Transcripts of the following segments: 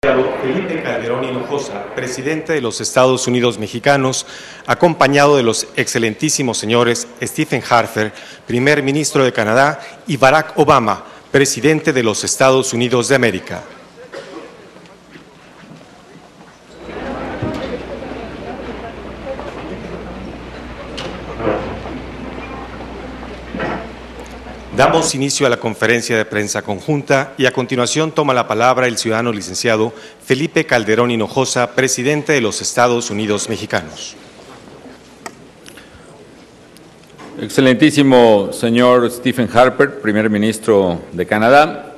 Felipe Calderón Hinojosa, presidente de los Estados Unidos mexicanos, acompañado de los excelentísimos señores Stephen Harper, primer ministro de Canadá, y Barack Obama, presidente de los Estados Unidos de América. Damos inicio a la conferencia de prensa conjunta y a continuación toma la palabra el ciudadano licenciado Felipe Calderón Hinojosa, presidente de los Estados Unidos mexicanos. Excelentísimo señor Stephen Harper, primer ministro de Canadá.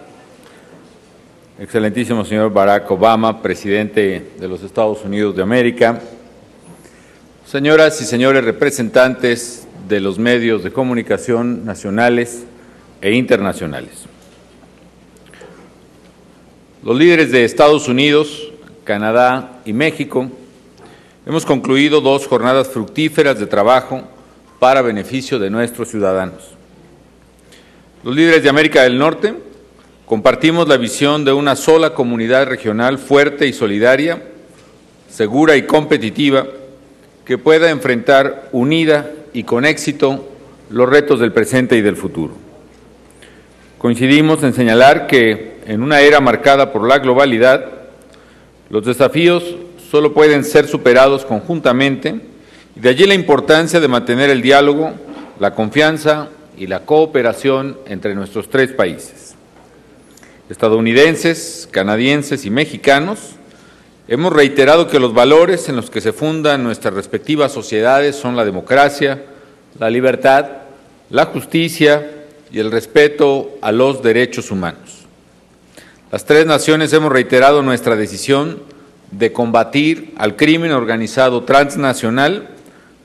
Excelentísimo señor Barack Obama, presidente de los Estados Unidos de América. Señoras y señores representantes de los medios de comunicación nacionales e internacionales. Los líderes de Estados Unidos, Canadá y México hemos concluido 2 jornadas fructíferas de trabajo para beneficio de nuestros ciudadanos. Los líderes de América del Norte compartimos la visión de una sola comunidad regional fuerte y solidaria, segura y competitiva, que pueda enfrentar unida y con éxito los retos del presente y del futuro. Coincidimos en señalar que en una era marcada por la globalidad, los desafíos solo pueden ser superados conjuntamente, y de allí la importancia de mantener el diálogo, la confianza y la cooperación entre nuestros 3 países. Estadounidenses, canadienses y mexicanos, hemos reiterado que los valores en los que se fundan nuestras respectivas sociedades son la democracia, la libertad, la justicia y el respeto a los derechos humanos. Las 3 naciones hemos reiterado nuestra decisión de combatir al crimen organizado transnacional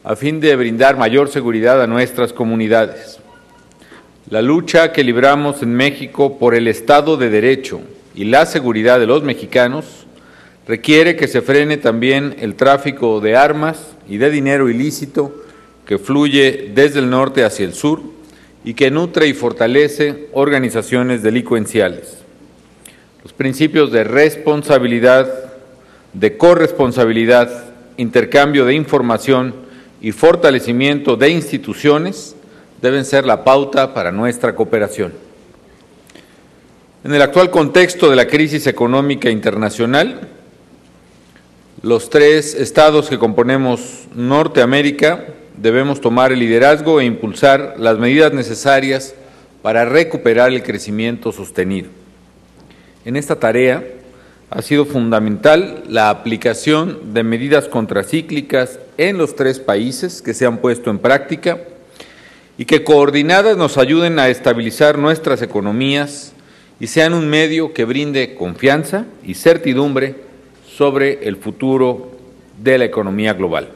a fin de brindar mayor seguridad a nuestras comunidades. La lucha que libramos en México por el Estado de Derecho y la seguridad de los mexicanos requiere que se frene también el tráfico de armas y de dinero ilícito que fluye desde el norte hacia el sur y que nutre y fortalece organizaciones delincuenciales. Los principios de responsabilidad, de corresponsabilidad, intercambio de información y fortalecimiento de instituciones deben ser la pauta para nuestra cooperación. En el actual contexto de la crisis económica internacional, los 3 estados que componemos Norteamérica debemos tomar el liderazgo e impulsar las medidas necesarias para recuperar el crecimiento sostenido. En esta tarea ha sido fundamental la aplicación de medidas contracíclicas en los 3 países que se han puesto en práctica y que coordinadas nos ayuden a estabilizar nuestras economías y sean un medio que brinde confianza y certidumbre sobre el futuro de la economía global.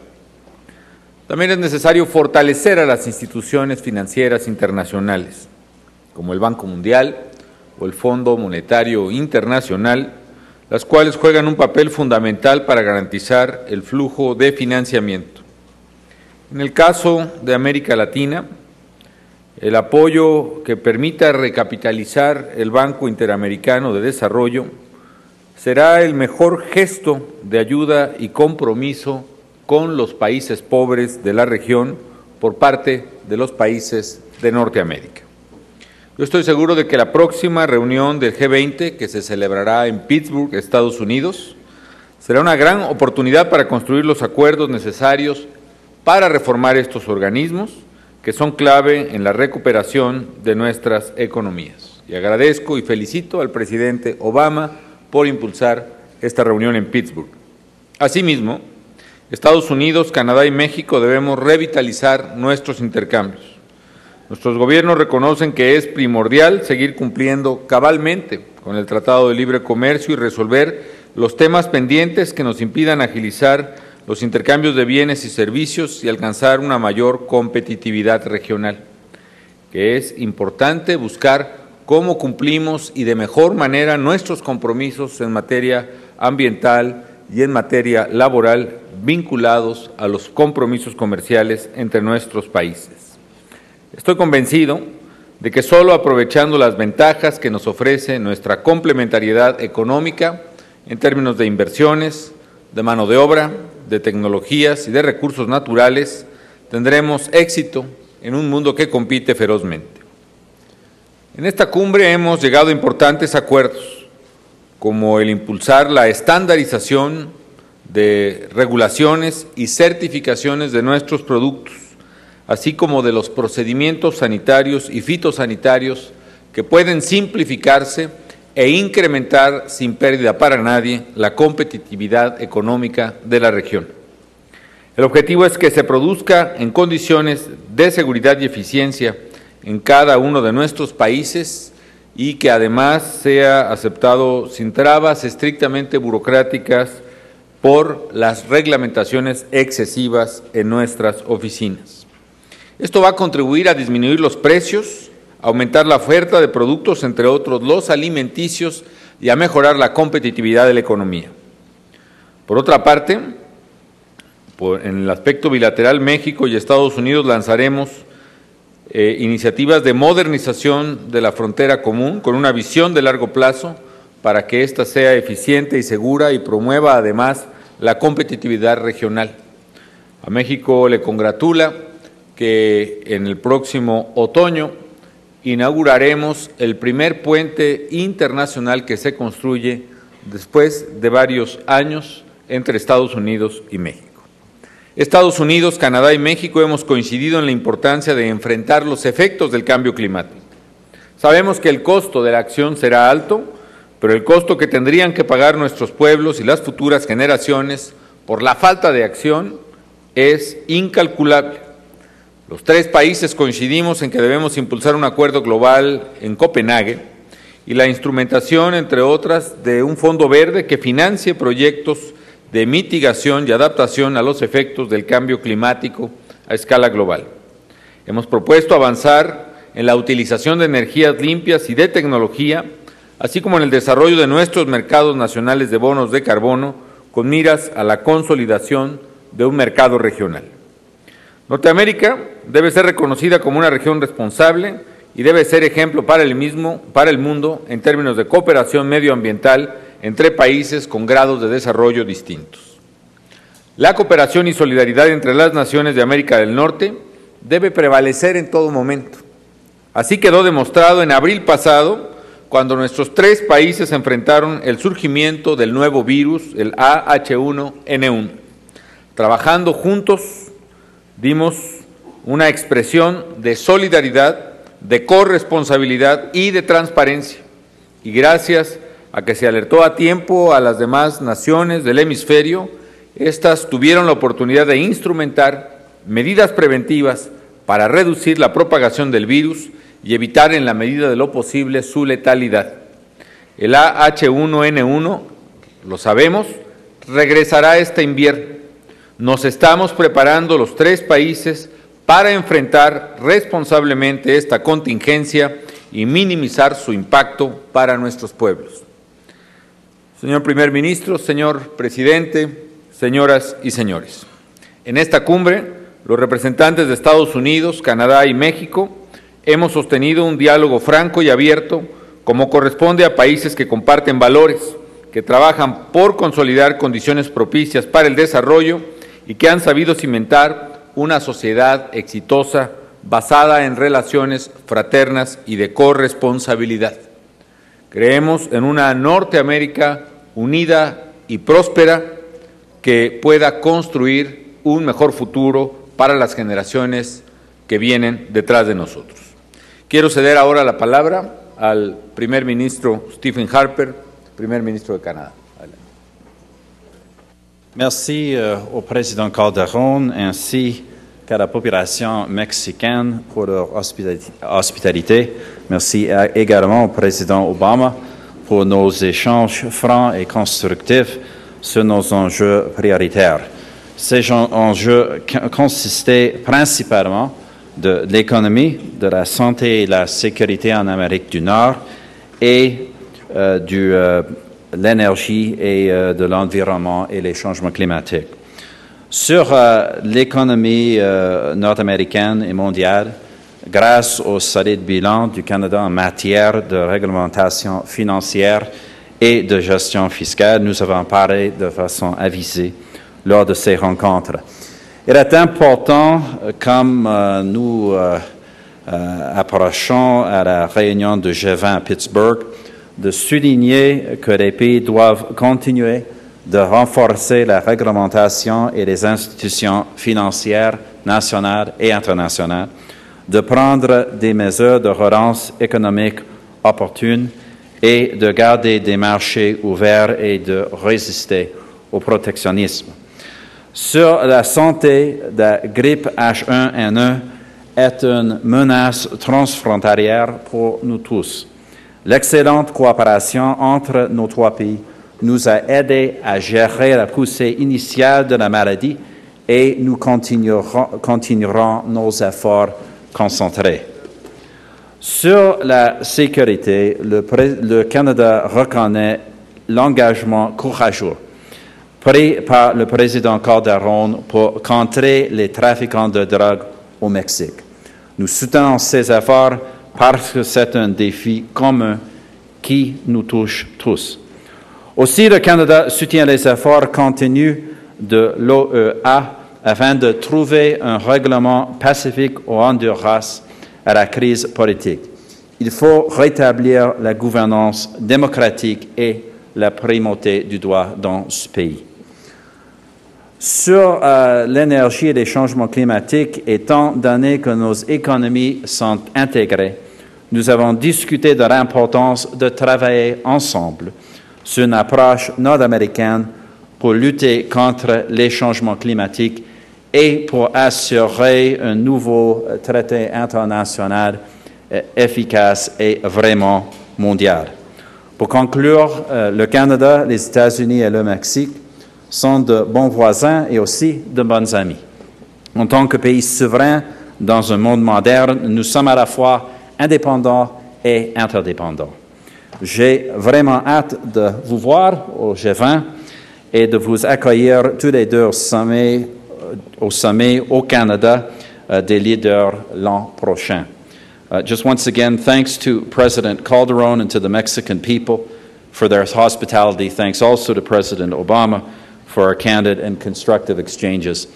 También es necesario fortalecer a las instituciones financieras internacionales, como el Banco Mundial o el Fondo Monetario Internacional, las cuales juegan un papel fundamental para garantizar el flujo de financiamiento. En el caso de América Latina, el apoyo que permita recapitalizar el Banco Interamericano de Desarrollo será el mejor gesto de ayuda y compromiso con los países pobres de la región por parte de los países de Norteamérica. Yo estoy seguro de que la próxima reunión del G20, que se celebrará en Pittsburgh, Estados Unidos, será una gran oportunidad para construir los acuerdos necesarios para reformar estos organismos, que son clave en la recuperación de nuestras economías. Y agradezco y felicito al presidente Obama por impulsar esta reunión en Pittsburgh. Asimismo, Estados Unidos, Canadá y México debemos revitalizar nuestros intercambios. Nuestros gobiernos reconocen que es primordial seguir cumpliendo cabalmente con el Tratado de Libre Comercio y resolver los temas pendientes que nos impidan agilizar los intercambios de bienes y servicios y alcanzar una mayor competitividad regional, que es importante buscar cómo cumplimos y de mejor manera nuestros compromisos en materia ambiental y en materia laboral vinculados a los compromisos comerciales entre nuestros países. Estoy convencido de que solo aprovechando las ventajas que nos ofrece nuestra complementariedad económica en términos de inversiones, de mano de obra, de tecnologías y de recursos naturales, tendremos éxito en un mundo que compite ferozmente. En esta cumbre hemos llegado a importantes acuerdos, como el impulsar la estandarización de regulaciones y certificaciones de nuestros productos, así como de los procedimientos sanitarios y fitosanitarios que pueden simplificarse e incrementar sin pérdida para nadie la competitividad económica de la región. El objetivo es que se produzca en condiciones de seguridad y eficiencia en cada uno de nuestros países y que además sea aceptado sin trabas estrictamente burocráticas por las reglamentaciones excesivas en nuestras oficinas. Esto va a contribuir a disminuir los precios, aumentar la oferta de productos, entre otros los alimenticios, y a mejorar la competitividad de la economía. Por otra parte, en el aspecto bilateral, México y Estados Unidos lanzaremos iniciativas de modernización de la frontera común con una visión de largo plazo para que ésta sea eficiente y segura y promueva además la competitividad regional. A México le congratula que en el próximo otoño inauguraremos el primer puente internacional que se construye después de varios años entre Estados Unidos y México. Estados Unidos, Canadá y México hemos coincidido en la importancia de enfrentar los efectos del cambio climático. Sabemos que el costo de la acción será alto, pero el costo que tendrían que pagar nuestros pueblos y las futuras generaciones por la falta de acción es incalculable. Los tres países coincidimos en que debemos impulsar un acuerdo global en Copenhague y la instrumentación, entre otras, de un fondo verde que financie proyectos de mitigación y adaptación a los efectos del cambio climático a escala global. Hemos propuesto avanzar en la utilización de energías limpias y de tecnología, así como en el desarrollo de nuestros mercados nacionales de bonos de carbono, con miras a la consolidación de un mercado regional. Norteamérica debe ser reconocida como una región responsable y debe ser ejemplo para el mundo en términos de cooperación medioambiental entre países con grados de desarrollo distintos. La cooperación y solidaridad entre las naciones de América del Norte debe prevalecer en todo momento. Así quedó demostrado en abril pasado, cuando nuestros tres países enfrentaron el surgimiento del nuevo virus, el AH1N1. Trabajando juntos, dimos una expresión de solidaridad, de corresponsabilidad y de transparencia. Y gracias a que se alertó a tiempo a las demás naciones del hemisferio, estas tuvieron la oportunidad de instrumentar medidas preventivas para reducir la propagación del virus y evitar en la medida de lo posible su letalidad. El AH1N1, lo sabemos, regresará este invierno. Nos estamos preparando los tres países para enfrentar responsablemente esta contingencia y minimizar su impacto para nuestros pueblos. Señor Primer Ministro, señor Presidente, señoras y señores, en esta cumbre, los representantes de Estados Unidos, Canadá y México hemos sostenido un diálogo franco y abierto como corresponde a países que comparten valores, que trabajan por consolidar condiciones propicias para el desarrollo y que han sabido cimentar una sociedad exitosa basada en relaciones fraternas y de corresponsabilidad. Creemos en una Norteamérica unida y próspera que pueda construir un mejor futuro para las generaciones que vienen detrás de nosotros. Quiero ceder ahora la palabra al primer ministro Stephen Harper, primer ministro de Canadá. Merci au président Calderon ainsi qu'à la population mexicaine pour leur hospitalité. Merci également au président Obama pour nos échanges francs et constructifs sur nos enjeux prioritaires. Ces enjeux consistaient principalement de l'économie, de la santé et la sécurité en Amérique du Nord et de l'énergie et de l'environnement et les changements climatiques. Sur l'économie nord-américaine et mondiale, grâce au solide bilan du Canada en matière de réglementation financière et de gestion fiscale. Nous avons parlé de façon avisée lors de ces rencontres. Il est important, comme nous approchons à la réunion de G20 à Pittsburgh, de souligner que les pays doivent continuer de renforcer la réglementation et les institutions financières nationales et internationales, de prendre des mesures de relance économique opportunes et de garder des marchés ouverts et de résister au protectionnisme. Sur la santé, la grippe H1N1 est une menace transfrontalière pour nous tous. L'excellente coopération entre nos trois pays nous a aidés à gérer la poussée initiale de la maladie et nous continuerons nos efforts concentrés. Sur la sécurité, le Canada reconnaît l'engagement courageux pris par le président Calderon pour contrer les trafiquants de drogue au Mexique. Nous soutenons ces efforts parce que c'est un défi commun qui nous touche tous. Aussi, le Canada soutient les efforts contenus de l'OEA afin de trouver un règlement pacifique au Honduras à la crise politique. Il faut rétablir la gouvernance démocratique et la primauté du droit dans ce pays. Sur l'énergie et les changements climatiques, étant donné que nos économies sont intégrées, nous avons discuté de l'importance de travailler ensemble sur une approche nord-américaine pour lutter contre les changements climatiques et pour assurer un nouveau traité international efficace et vraiment mondial. Pour conclure, le Canada, les États-Unis et le Mexique sont de bons voisins et aussi de bons amis. En tant que pays souverain dans un monde moderne, nous sommes à la fois indépendants et interdépendants. J'ai vraiment hâte de vous voir au G20 et de vous accueillir tous les deux au sommet au Canada des leaders l'an prochain. Just once again, thanks to President Calderon and to the Mexican people for their hospitality. Thanks also to President Obama for our candid and constructive exchanges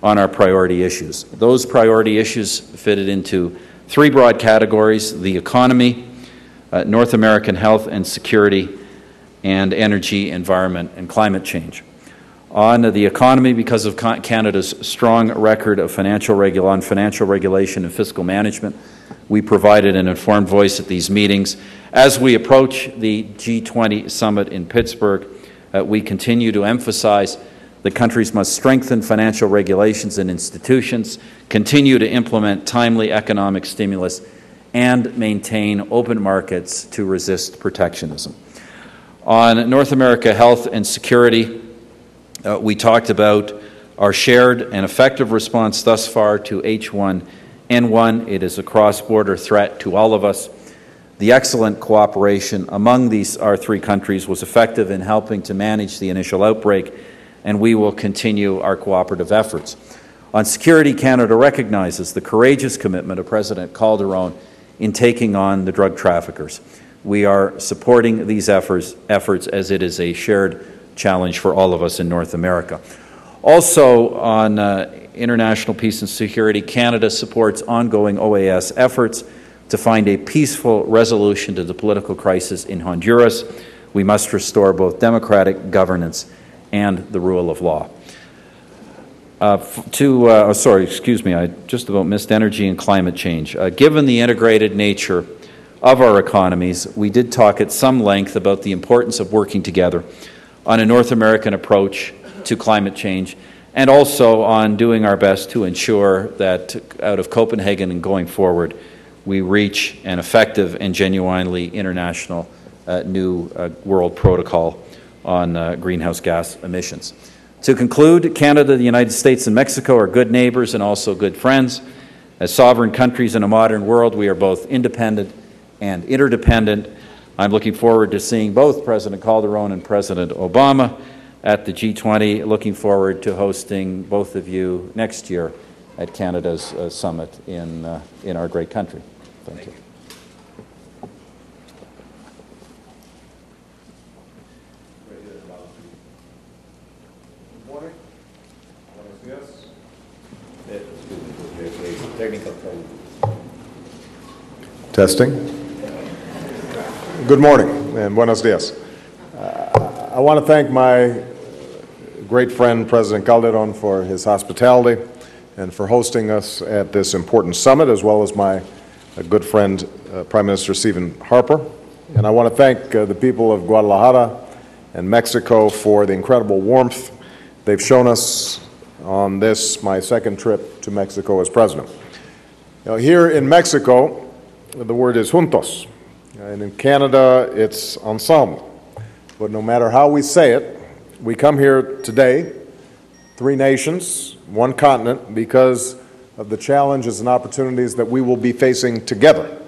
on our priority issues. Those priority issues fitted into three broad categories: the economy, North American health and security, and energy, environment, and climate change. On the economy, because of Canada's strong record of financial regulation and fiscal management, we provided an informed voice at these meetings. As we approach the G20 summit in Pittsburgh, we continue to emphasize the countries must strengthen financial regulations and institutions, continue to implement timely economic stimulus, and maintain open markets to resist protectionism. On North America health and security, we talked about our shared and effective response thus far to H1N1. It is a cross-border threat to all of us. The excellent cooperation among our three countries was effective in helping to manage the initial outbreak, and we will continue our cooperative efforts. On security, Canada recognizes the courageous commitment of President Calderon in taking on the drug traffickers. We are supporting these efforts as it is a shared challenge for all of us in North America. Also, on international peace and security, Canada supports ongoing OAS efforts to find a peaceful resolution to the political crisis in Honduras. We must restore both democratic governance and the rule of law. I just about missed energy and climate change. Given the integrated nature of our economies, we did talk at some length about the importance of working together on a North American approach to climate change, and also on doing our best to ensure that out of Copenhagen and going forward, we reach an effective and genuinely international new world protocol on greenhouse gas emissions. To conclude, Canada, the United States, and Mexico are good neighbors and also good friends. As sovereign countries in a modern world, we are both independent and interdependent. I'm looking forward to seeing both President Calderon and President Obama at the G20. Looking forward to hosting both of you next year at Canada's summit in our great country. Thank you. Testing. Good morning and buenos dias. I want to thank my great friend, President Calderon, for his hospitality and for hosting us at this important summit, as well as my good friend, Prime Minister Stephen Harper. And I want to thank the people of Guadalajara and Mexico for the incredible warmth they've shown us on this, my second trip to Mexico as president. Now, here in Mexico, the word is juntos, and in Canada, it's ensemble. But no matter how we say it, we come here today, three nations, one continent, because of the challenges and opportunities that we will be facing together.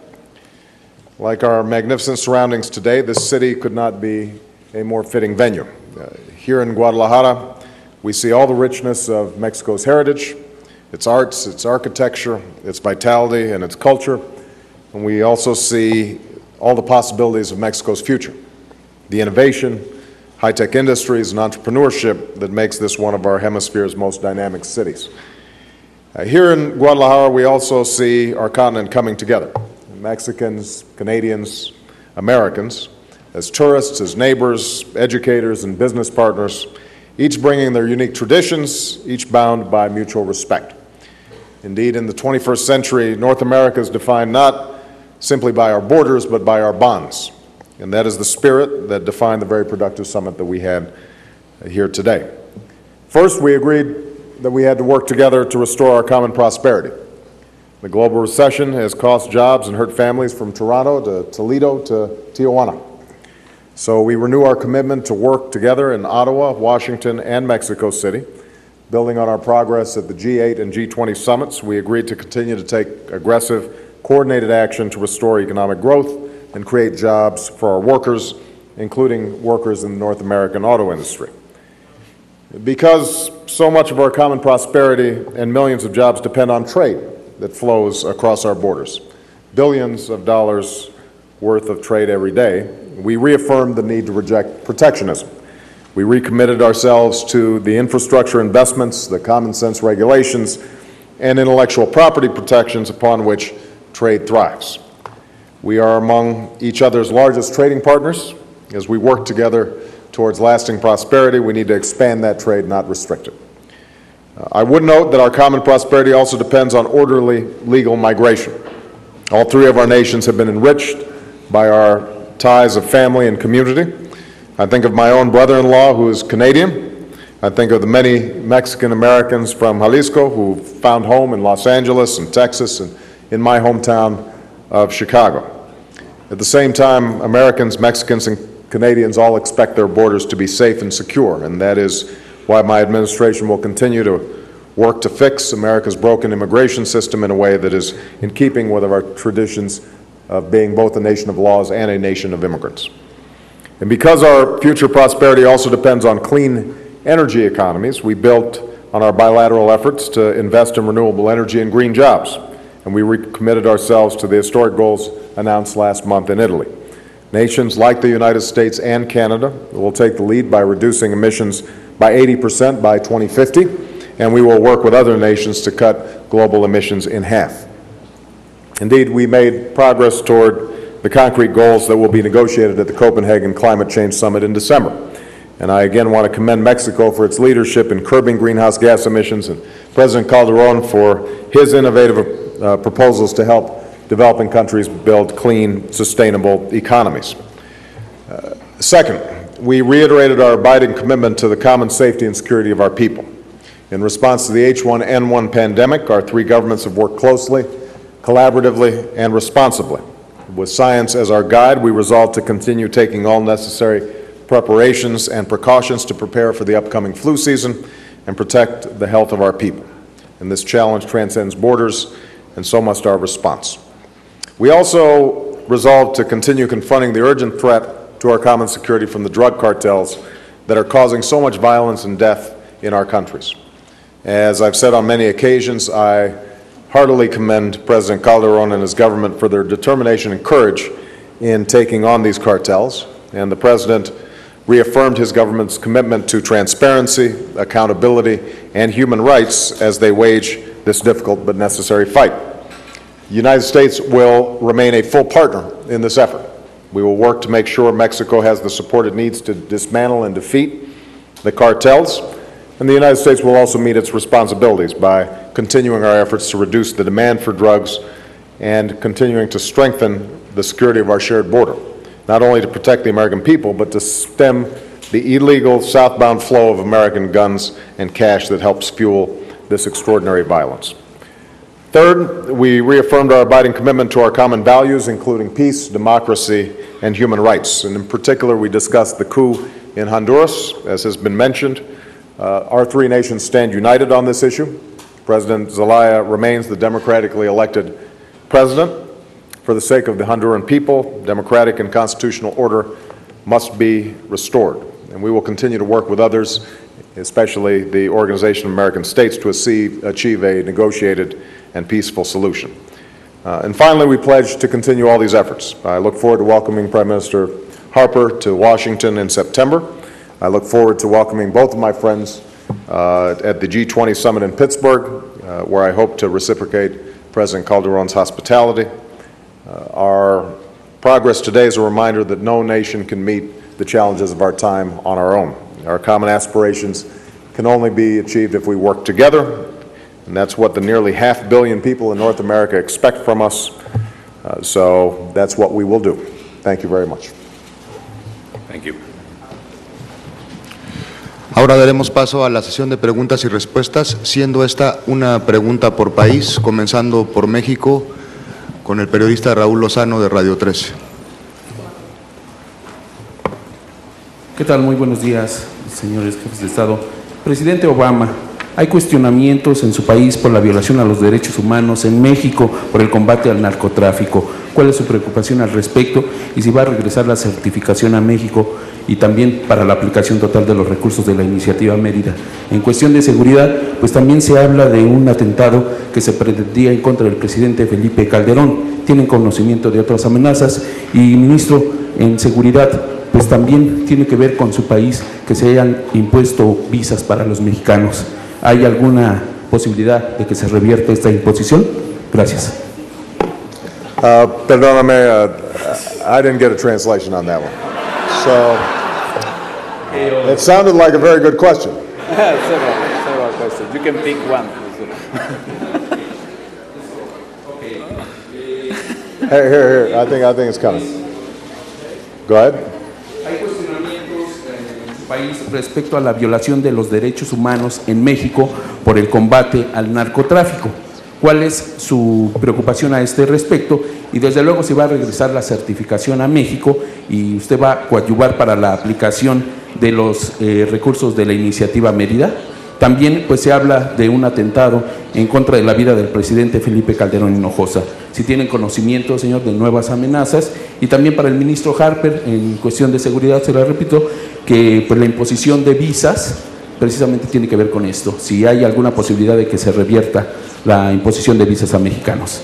Like our magnificent surroundings today, this city could not be a more fitting venue. Here in Guadalajara, we see all the richness of Mexico's heritage, its arts, its architecture, its vitality, and its culture. And we also see all the possibilities of Mexico's future, the innovation, high-tech industries, and entrepreneurship that makes this one of our hemisphere's most dynamic cities. Here in Guadalajara, we also see our continent coming together, Mexicans, Canadians, Americans, as tourists, as neighbors, educators, and business partners, each bringing their unique traditions, each bound by mutual respect. Indeed, in the 21st century, North America is defined not simply by our borders, but by our bonds. And that is the spirit that defined the very productive summit that we had here today. First, we agreed that we had to work together to restore our common prosperity. The global recession has cost jobs and hurt families from Toronto to Toledo to Tijuana. So we renew our commitment to work together in Ottawa, Washington, and Mexico City. Building on our progress at the G8 and G20 summits, we agreed to continue to take aggressive, coordinated action to restore economic growth and create jobs for our workers, including workers in the North American auto industry. Because so much of our common prosperity and millions of jobs depend on trade that flows across our borders, billions of dollars worth of trade every day, we reaffirmed the need to reject protectionism. We recommitted ourselves to the infrastructure investments, the common sense regulations, and intellectual property protections upon which trade thrives. We are among each other's largest trading partners. As we work together towards lasting prosperity, we need to expand that trade, not restrict it. I would note that our common prosperity also depends on orderly legal migration. All three of our nations have been enriched by our ties of family and community. I think of my own brother-in-law, who is Canadian. I think of the many Mexican Americans from Jalisco who found home in Los Angeles and Texas and in my hometown of Chicago. At the same time, Americans, Mexicans, and Canadians all expect their borders to be safe and secure, and that is why my administration will continue to work to fix America's broken immigration system in a way that is in keeping with our traditions of being both a nation of laws and a nation of immigrants. And because our future prosperity also depends on clean energy economies, we built on our bilateral efforts to invest in renewable energy and green jobs, and we recommitted ourselves to the historic goals announced last month in Italy. Nations like the United States and Canada will take the lead by reducing emissions by 80% by 2050, and we will work with other nations to cut global emissions in half. Indeed, we made progress toward the concrete goals that will be negotiated at the Copenhagen Climate Change Summit in December. And I again want to commend Mexico for its leadership in curbing greenhouse gas emissions and President Calderon for his innovative proposals to help developing countries build clean, sustainable economies. Second, we reiterated our abiding commitment to the common safety and security of our people. In response to the H1N1 pandemic, our three governments have worked closely, collaboratively, and responsibly. With science as our guide, we resolved to continue taking all necessary preparations and precautions to prepare for the upcoming flu season and protect the health of our people. And this challenge transcends borders, and so must our response. We also resolved to continue confronting the urgent threat to our common security from the drug cartels that are causing so much violence and death in our countries. As I've said on many occasions, I heartily commend President Calderon and his government for their determination and courage in taking on these cartels, and the President reaffirmed his government's commitment to transparency, accountability, and human rights as they wage this difficult but necessary fight. The United States will remain a full partner in this effort. We will work to make sure Mexico has the support it needs to dismantle and defeat the cartels, and the United States will also meet its responsibilities by continuing our efforts to reduce the demand for drugs and continuing to strengthen the security of our shared border, not only to protect the American people, but to stem the illegal southbound flow of American guns and cash that helps fuel this extraordinary violence. Third, we reaffirmed our abiding commitment to our common values, including peace, democracy, and human rights. And in particular, we discussed the coup in Honduras, as has been mentioned. Our three nations stand united on this issue. President Zelaya remains the democratically elected president. For the sake of the Honduran people, democratic and constitutional order must be restored. And we will continue to work with others, especially the Organization of American States, to achieve a negotiated and peaceful solution. And finally, we pledge to continue all these efforts. I look forward to welcoming Prime Minister Harper to Washington in September. I look forward to welcoming both of my friends at the G20 summit in Pittsburgh, where I hope to reciprocate President Calderon's hospitality. Our progress today is a reminder that no nation can meet the challenges of our time on our own. Our common aspirations can only be achieved if we work together, and that's what the nearly 500 million people in North America expect from us. So that's what we will do. Thank you very much. Thank you. Ahora daremos paso a la sesión de preguntas y respuestas, siendo esta una pregunta por país, comenzando por México, con el periodista Raúl Lozano de Radio 13. ¿Qué tal? Muy buenos días, señores jefes de Estado. Presidente Obama, hay cuestionamientos en su país por la violación a los derechos humanos, en México por el combate al narcotráfico. ¿Cuál es su preocupación al respecto? Y si va a regresar la certificación a México y también para la aplicación total de los recursos de la iniciativa Mérida. En cuestión de seguridad, pues también se habla de un atentado que se pretendía en contra del presidente Felipe Calderón. ¿Tienen conocimiento de otras amenazas? Y, ministro, en seguridad, pues también tiene que ver con su país que se hayan impuesto visas para los mexicanos. ¿Hay alguna posibilidad de que se revierta esta imposición? Gracias. Perdóname, I didn't get a translation on that one. So, it sounded like a very good question. Several questions. You can pick one. Here. I think it's coming. Go ahead. Hay cuestionamientos en su país respecto a la violación de los derechos humanos en México por el combate al narcotráfico. ¿Cuál es su preocupación a este respecto? Y desde luego si va a regresar la certificación a México y usted va a coadyuvar para la aplicación de los recursos de la iniciativa Mérida. También pues se habla de un atentado en contra de la vida del presidente Felipe Calderón Hinojosa. Si tienen conocimiento, señor, de nuevas amenazas. Y también para el ministro Harper, en cuestión de seguridad, se lo repito, que pues la imposición de visas precisamente tiene que ver con esto. Si hay alguna posibilidad de que se revierta la imposición de visas a mexicanos.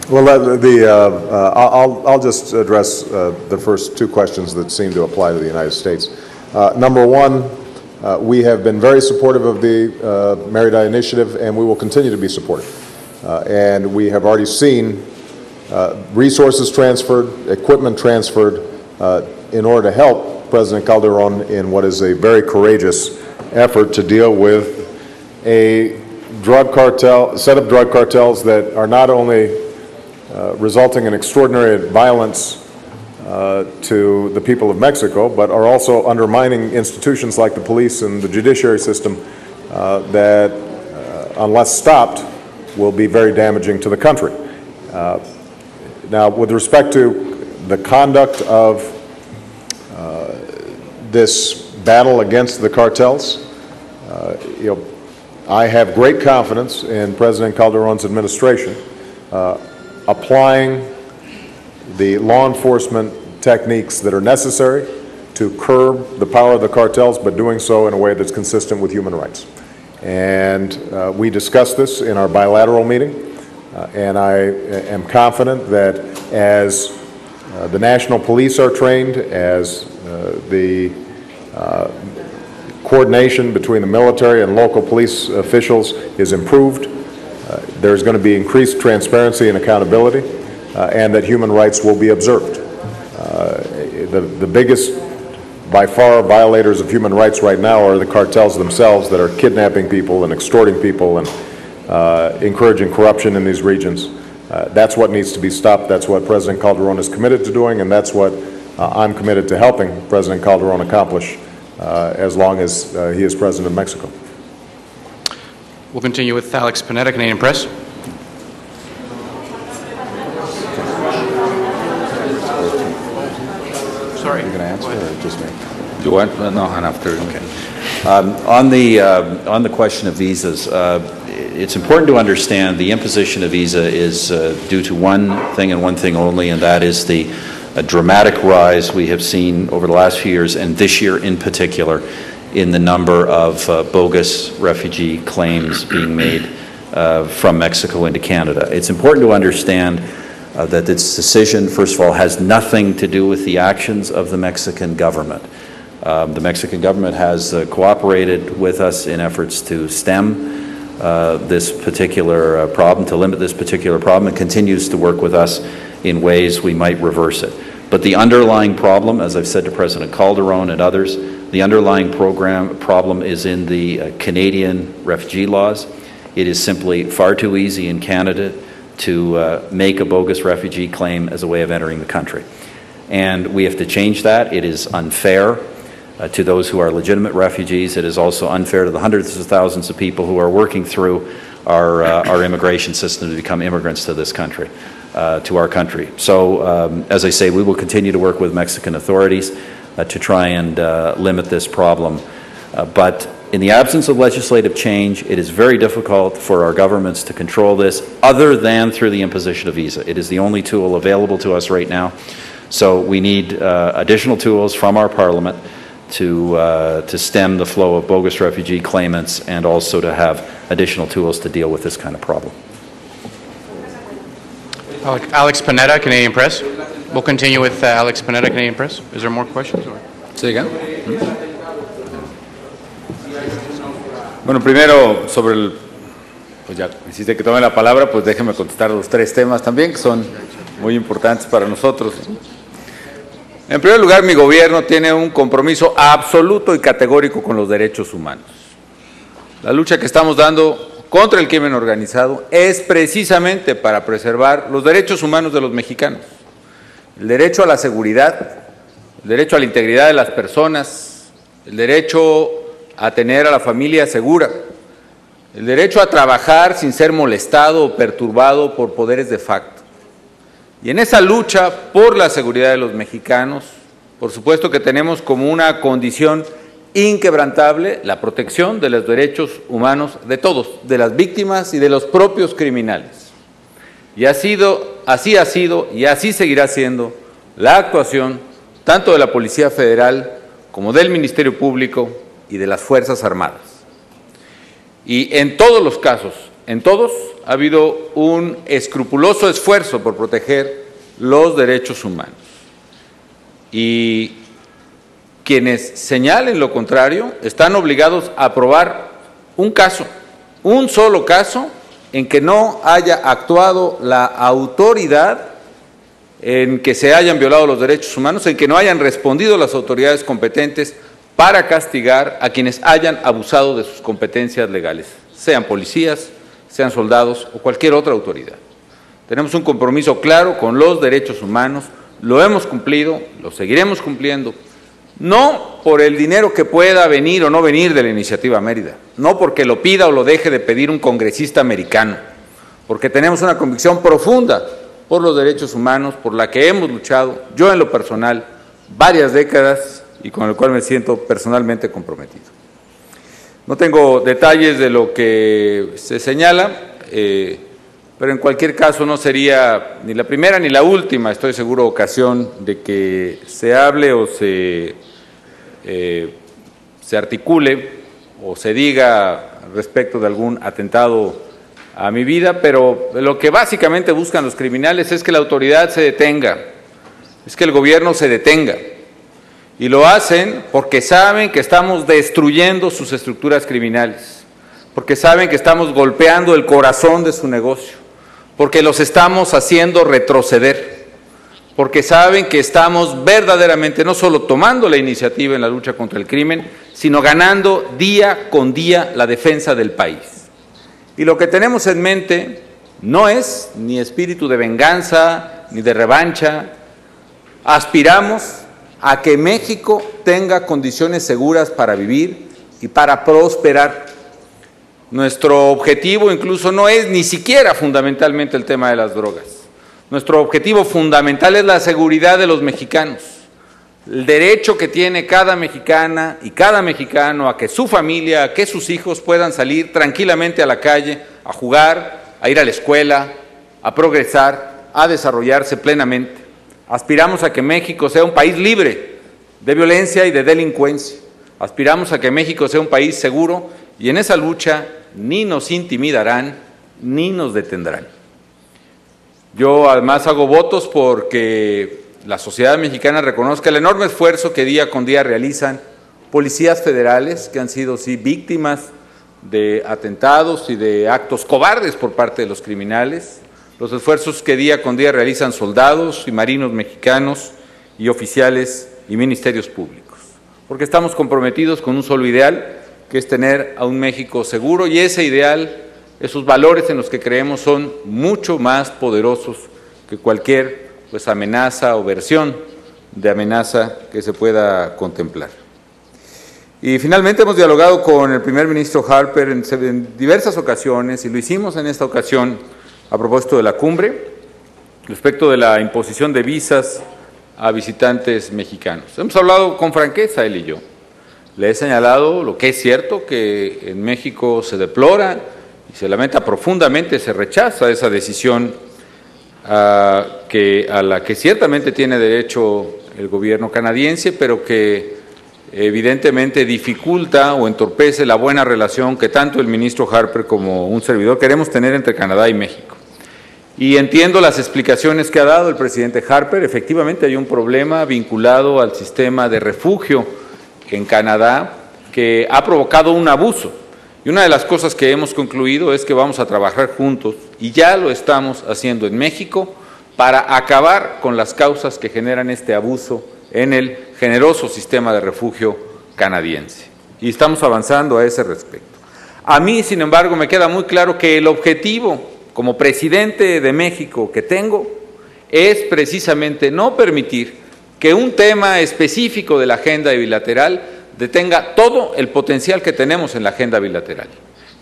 I'll just address the first two questions that seem to apply to the United States. Number one, we have been very supportive of the Mérida Initiative, and we will continue to be supportive. And we have already seen resources transferred, equipment transferred, in order to help President Calderon in what is a very courageous effort to deal with a set of drug cartels that are not only resulting in extraordinary violence to the people of Mexico, but are also undermining institutions like the police and the judiciary system that, unless stopped, will be very damaging to the country. Now, with respect to the conduct of this battle against the cartels, I have great confidence in President Calderon's administration applying the law enforcement techniques that are necessary to curb the power of the cartels, but doing so in a way that's consistent with human rights. And we discussed this in our bilateral meeting, and I am confident that as the national police are trained, as the coordination between the military and local police officials is improved. There's going to be increased transparency and accountability, and that human rights will be observed. The biggest, by far, violators of human rights right now are the cartels themselves that are kidnapping people and extorting people and encouraging corruption in these regions. That's what needs to be stopped. That's what President Calderon is committed to doing, and that's what I'm committed to helping President Calderon accomplish as long as he is President of Mexico. We'll continue with Alex Panetta, Canadian Press. Sorry. You're going to answer or just me? You want? No, and after. Okay. On the question of visas, it's important to understand the imposition of visa is due to one thing and one thing only, and that is the dramatic rise we have seen over the last few years, and this year in particular, in the number of bogus refugee claims being made from Mexico into Canada. It's important to understand that this decision, first of all, has nothing to do with the actions of the Mexican government. The Mexican government has cooperated with us in efforts to stem this particular problem, to limit this particular problem, and continues to work with us in ways we might reverse it. But the underlying problem, as I've said to President Calderon and others, the underlying problem is in the Canadian refugee laws. It is simply far too easy in Canada to make a bogus refugee claim as a way of entering the country. And we have to change that. It is unfair to those who are legitimate refugees. It is also unfair to the hundreds of thousands of people who are working through our immigration system to become immigrants to this country, to our country. So, as I say, we will continue to work with Mexican authorities to try and limit this problem. But in the absence of legislative change, it is very difficult for our governments to control this other than through the imposition of visa. It is the only tool available to us right now. So we need additional tools from our Parliament to stem the flow of bogus refugee claimants and also to have additional tools to deal with this kind of problem. Alex Panetta, Canadian Press. We'll continue with Alex Panetta, Canadian Press. Is there more questions? Or? Say again. Bueno, primero sobre el, pues ya insiste que tome la palabra, pues déjeme contestar los tres temas también que son muy importantes para nosotros. En primer lugar, mi gobierno tiene un compromiso absoluto y categórico con los derechos humanos. La lucha que estamos dando contra el crimen organizado es precisamente para preservar los derechos humanos de los mexicanos. El derecho a la seguridad, el derecho a la integridad de las personas, el derecho a tener a la familia segura, el derecho a trabajar sin ser molestado o perturbado por poderes de facto. Y en esa lucha por la seguridad de los mexicanos, por supuesto que tenemos como una condición inquebrantable la protección de los derechos humanos de todos, de las víctimas y de los propios criminales. Y así ha sido y así seguirá siendo la actuación tanto de la Policía Federal como del Ministerio Público y de las Fuerzas Armadas. Y en todos los casos, en todos, ha habido un escrupuloso esfuerzo por proteger los derechos humanos. Y quienes señalen lo contrario están obligados a probar un caso, un solo caso, en que no haya actuado la autoridad, en que se hayan violado los derechos humanos, en que no hayan respondido las autoridades competentes para castigar a quienes hayan abusado de sus competencias legales, sean policías, sean soldados o cualquier otra autoridad. Tenemos un compromiso claro con los derechos humanos, lo hemos cumplido, lo seguiremos cumpliendo, no por el dinero que pueda venir o no venir de la Iniciativa Mérida, no porque lo pida o lo deje de pedir un congresista americano, porque tenemos una convicción profunda por los derechos humanos, por la que hemos luchado, yo en lo personal, varias décadas y con el cual me siento personalmente comprometido. No tengo detalles de lo que se señala, pero en cualquier caso no sería ni la primera ni la última, estoy seguro, ocasión de que se hable o se articule o se diga respecto de algún atentado a mi vida, pero lo que básicamente buscan los criminales es que la autoridad se detenga, es que el gobierno se detenga. Y lo hacen porque saben que estamos destruyendo sus estructuras criminales, porque saben que estamos golpeando el corazón de su negocio, porque los estamos haciendo retroceder, porque saben que estamos verdaderamente no solo tomando la iniciativa en la lucha contra el crimen, sino ganando día con día la defensa del país. Y lo que tenemos en mente no es ni espíritu de venganza ni de revancha. Aspiramos a que México tenga condiciones seguras para vivir y para prosperar. Nuestro objetivo incluso no es ni siquiera fundamentalmente el tema de las drogas. Nuestro objetivo fundamental es la seguridad de los mexicanos, el derecho que tiene cada mexicana y cada mexicano a que su familia, a que sus hijos puedan salir tranquilamente a la calle, a jugar, a ir a la escuela, a progresar, a desarrollarse plenamente. Aspiramos a que México sea un país libre de violencia y de delincuencia. Aspiramos a que México sea un país seguro y en esa lucha ni nos intimidarán ni nos detendrán. Yo además hago votos porque la sociedad mexicana reconozca el enorme esfuerzo que día con día realizan policías federales que han sido sí víctimas de atentados y de actos cobardes por parte de los criminales, los esfuerzos que día con día realizan soldados y marinos mexicanos y oficiales y ministerios públicos, porque estamos comprometidos con un solo ideal, que es tener a un México seguro, y ese ideal, esos valores en los que creemos son mucho más poderosos que cualquier amenaza o versión de amenaza que se pueda contemplar. Y finalmente hemos dialogado con el primer ministro Harper en diversas ocasiones, y lo hicimos en esta ocasión a propósito de la cumbre, respecto de la imposición de visas a visitantes mexicanos. Hemos hablado con franqueza él y yo. Le he señalado lo que es cierto, que en México se deplora y se lamenta profundamente, se rechaza esa decisión a la que ciertamente tiene derecho el gobierno canadiense, pero que evidentemente dificulta o entorpece la buena relación que tanto el ministro Harper como un servidor queremos tener entre Canadá y México. Y entiendo las explicaciones que ha dado el presidente Harper. Efectivamente hay un problema vinculado al sistema de refugio en Canadá que ha provocado un abuso. Y una de las cosas que hemos concluido es que vamos a trabajar juntos, y ya lo estamos haciendo en México, para acabar con las causas que generan este abuso en el generoso sistema de refugio canadiense. Y estamos avanzando a ese respecto. A mí, sin embargo, me queda muy claro que el objetivo como presidente de México que tengo es precisamente no permitir que un tema específico de la agenda bilateral detenga todo el potencial que tenemos en la agenda bilateral.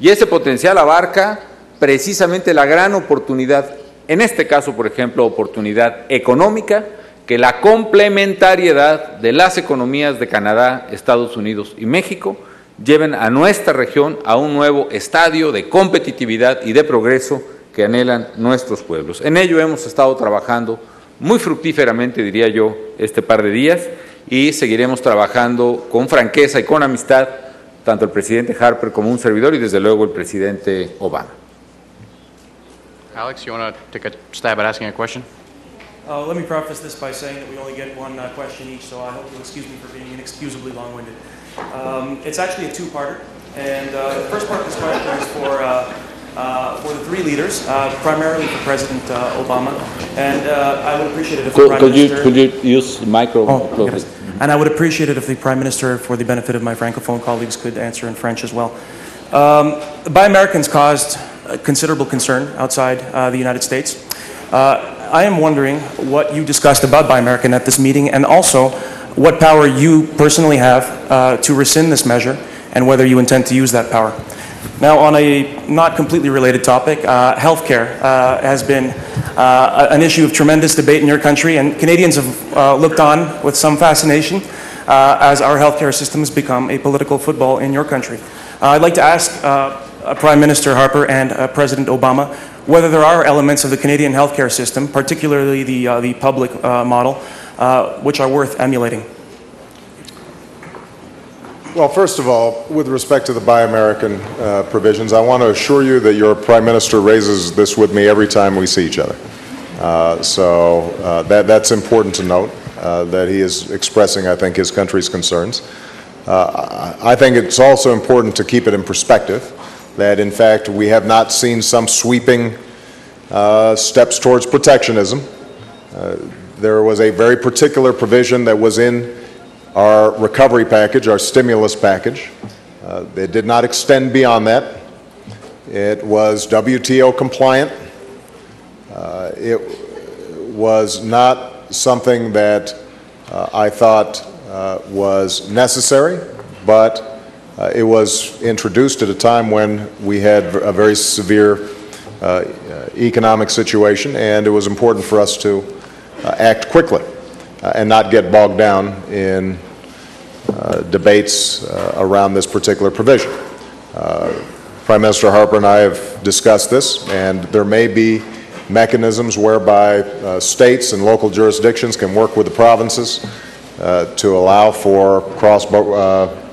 Y ese potencial abarca precisamente la gran oportunidad, en este caso, por ejemplo, oportunidad económica, que la complementariedad de las economías de Canadá, Estados Unidos y México lleven a nuestra región a un nuevo estadio de competitividad y de progreso que anhelan nuestros pueblos. En ello hemos estado trabajando muy fructíferamente, diría yo, este par de días, y seguiremos trabajando con franqueza y con amistad, tanto el presidente Harper como un servidor, y desde luego el presidente Obama. Alex, you want to take a stab at asking a question? Let me preface this by saying that we only get one question each, so I hope you'll excuse me for being inexcusably long-winded. It's actually a two-parter, and the first part of this question is for the three leaders, primarily for President Obama, and I would appreciate it if the Prime Minister... Could you use the micro? Yes. And I would appreciate it if the Prime Minister, for the benefit of my Francophone colleagues, could answer in French as well. Buy Americans caused considerable concern outside the United States. I am wondering what you discussed about Buy American at this meeting, and also what power you personally have to rescind this measure, and whether you intend to use that power. Now, on a not completely related topic, healthcare has been an issue of tremendous debate in your country, and Canadians have looked on with some fascination as our healthcare system has become a political football in your country. I'd like to ask Prime Minister Harper and President Obama whether there are elements of the Canadian healthcare system, particularly the public model, which are worth emulating. Well, first of all, with respect to the Buy American provisions, I want to assure you that your Prime Minister raises this with me every time we see each other. So that's important to note. that he is expressing, I think, his country's concerns. I think it's also important to keep it in perspective that, in fact, we have not seen some sweeping steps towards protectionism. There was a very particular provision that was in our recovery package, our stimulus package. It did not extend beyond that. It was WTO compliant. It was not something that I thought was necessary, but it was introduced at a time when we had a very severe economic situation, and it was important for us to act quickly and not get bogged down in debates around this particular provision. Prime Minister Harper and I have discussed this, and there may be mechanisms whereby states and local jurisdictions can work with the provinces to allow for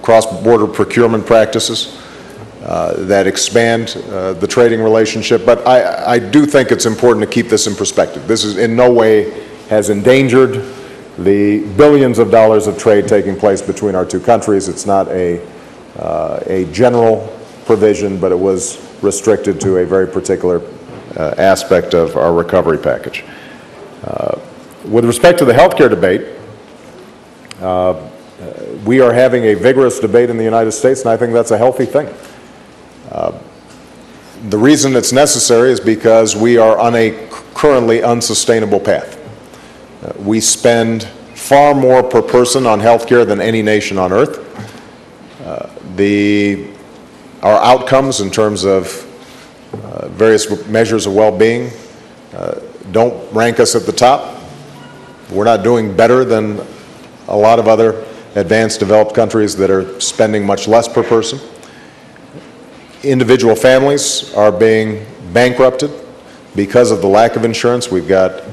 cross-border procurement practices that expand the trading relationship. But I do think it's important to keep this in perspective. This is in no way has endangered the billions of dollars of trade taking place between our two countries. It's not a general provision, but it was restricted to a very particular aspect of our recovery package. With respect to the health care debate, we are having a vigorous debate in the United States, and I think that's a healthy thing. The reason it's necessary is because we are on a currently unsustainable path. We spend far more per person on health care than any nation on earth. Our outcomes in terms of various measures of well-being don't rank us at the top. We're not doing better than a lot of other advanced developed countries that are spending much less per person. Individual families are being bankrupted because of the lack of insurance. We've got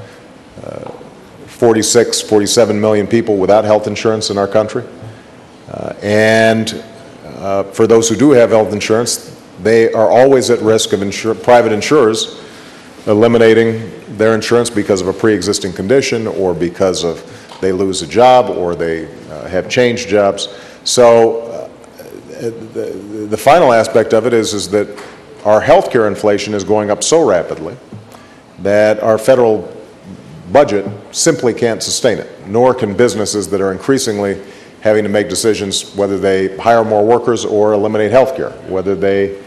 47 million people without health insurance in our country. For those who do have health insurance, they are always at risk of private insurers eliminating their insurance because of a pre-existing condition, or because of they lose a job, or they have changed jobs. So the final aspect of it is that our health care inflation is going up so rapidly that our federal budget simply can't sustain it, nor can businesses that are increasingly having to make decisions whether they hire more workers or eliminate health care, whether they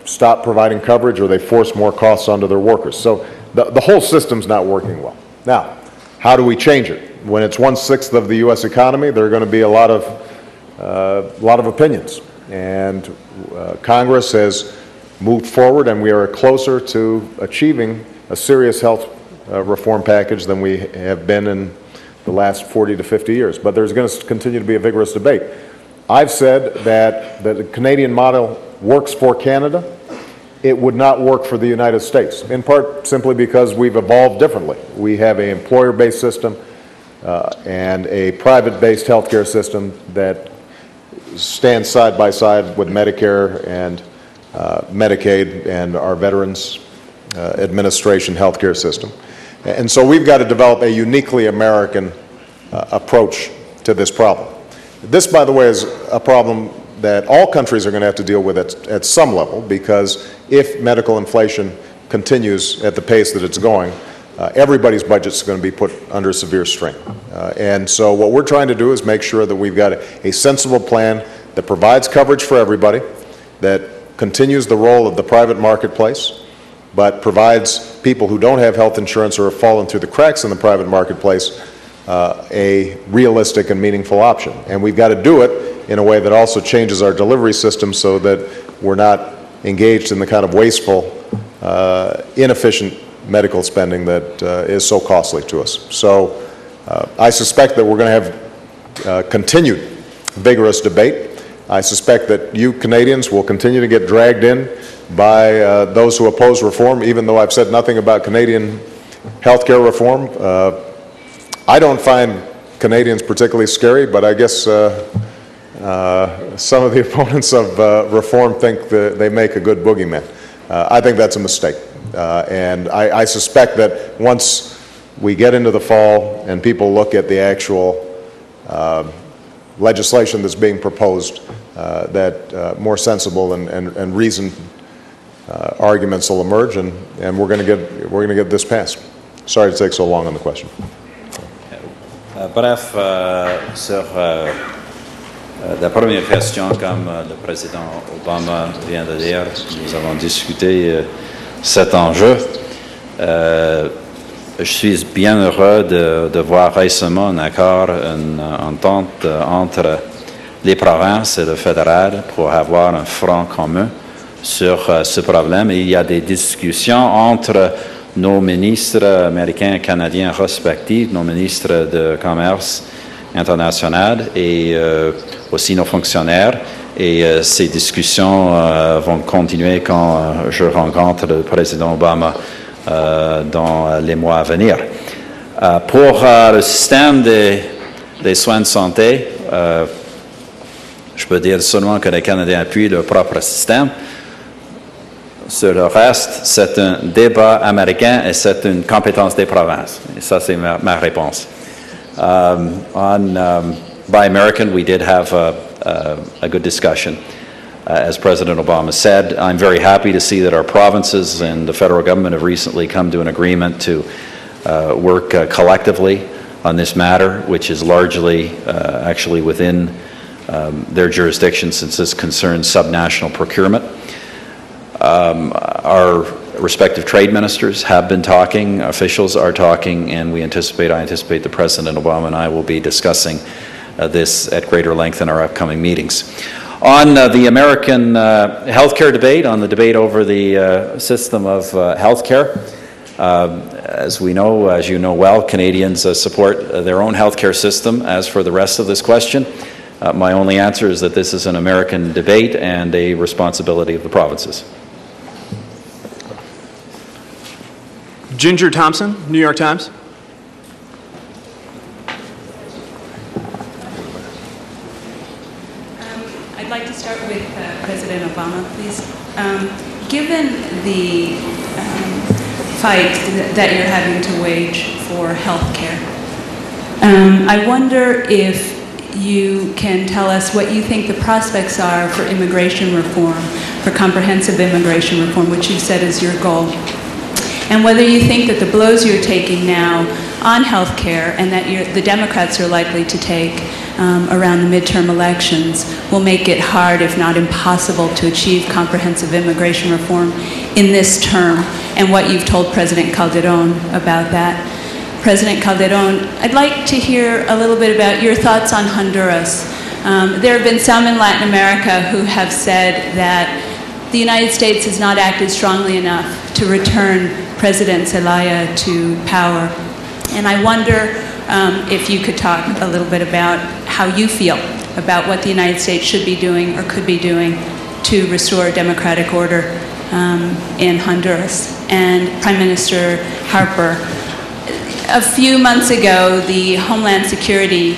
stop providing coverage or they force more costs onto their workers. So the whole system's not working well. Now, how do we change it? When it's 1/6 of the U.S. economy, there are going to be a lot of opinions. And Congress has moved forward, and we are closer to achieving a serious health reform package than we have been in the last 40 to 50 years. But there's going to continue to be a vigorous debate. I've said that the Canadian model works for Canada. It would not work for the United States, in part simply because we've evolved differently. We have an employer-based system and a private-based healthcare system that stands side by side with Medicare and Medicaid and our Veterans Administration healthcare system. And so we've got to develop a uniquely American approach to this problem. This, by the way, is a problem that all countries are going to have to deal with at some level, because if medical inflation continues at the pace that it's going, everybody's budget's going to be put under severe strain. And so what we're trying to do is make sure that we've got a sensible plan that provides coverage for everybody, that continues the role of the private marketplace, but provides people who don't have health insurance or have fallen through the cracks in the private marketplace a realistic and meaningful option. And we've got to do it in a way that also changes our delivery system so that we're not engaged in the kind of wasteful, inefficient medical spending that is so costly to us. So I suspect that we're going to have continued vigorous debate. I suspect that you Canadians will continue to get dragged in by those who oppose reform, even though I've said nothing about Canadian healthcare reform. I don't find Canadians particularly scary, but I guess some of the opponents of reform think that they make a good boogeyman. I think that's a mistake. And I suspect that once we get into the fall and people look at the actual legislation that's being proposed, that more sensible and reasoned arguments will emerge, and we're going to get this passed. Sorry to take so long on the question. Bref, sur la première question, comme le président Obama vient de dire, nous avons discuté cet enjeu. Je suis bien heureux de voir récemment un accord, une entente entre les provinces et le fédéral pour avoir un front commun sur ce problème. Il y a des discussions entre nos ministres américains et canadiens respectifs, nos ministres de commerce international et aussi nos fonctionnaires. Et ces discussions vont continuer quand je rencontre le président Obama dans les mois à venir. Pour le système des soins de santé, je peux dire seulement que les Canadiens appuient leur propre système. Sur le reste, c'est un débat américain et c'est une compétence des provinces. Et ça, c'est ma réponse. Buy American, we did have a good discussion. As President Obama said, I'm very happy to see that our provinces and the federal government have recently come to an agreement to work collectively on this matter, which is largely actually within their jurisdiction, since this concerns subnational procurement. Our respective trade ministers have been talking, officials are talking, and I anticipate that President Obama and I will be discussing this at greater length in our upcoming meetings. On the American healthcare debate, on the debate over the system of healthcare, as you know well, Canadians support their own healthcare system. As for the rest of this question, my only answer is that this is an American debate and a responsibility of the provinces. Ginger Thompson, New York Times. I'd like to start with President Obama, please. Given the fight that you're having to wage for health care, I wonder if you can tell us what you think the prospects are for immigration reform, for comprehensive immigration reform, which you said is your goal. And whether you think that the blows you're taking now on health care and that the Democrats are likely to take around the midterm elections will make it hard, if not impossible, to achieve comprehensive immigration reform in this term, and what you've told President Calderon about that. President Calderon, I'd like to hear a little bit about your thoughts on Honduras. There have been some in Latin America who have said that the United States has not acted strongly enough to return President Zelaya to power. And I wonder if you could talk a little bit about how you feel about what the United States should be doing or could be doing to restore democratic order in Honduras. And Prime Minister Harper, a few months ago, the Homeland Security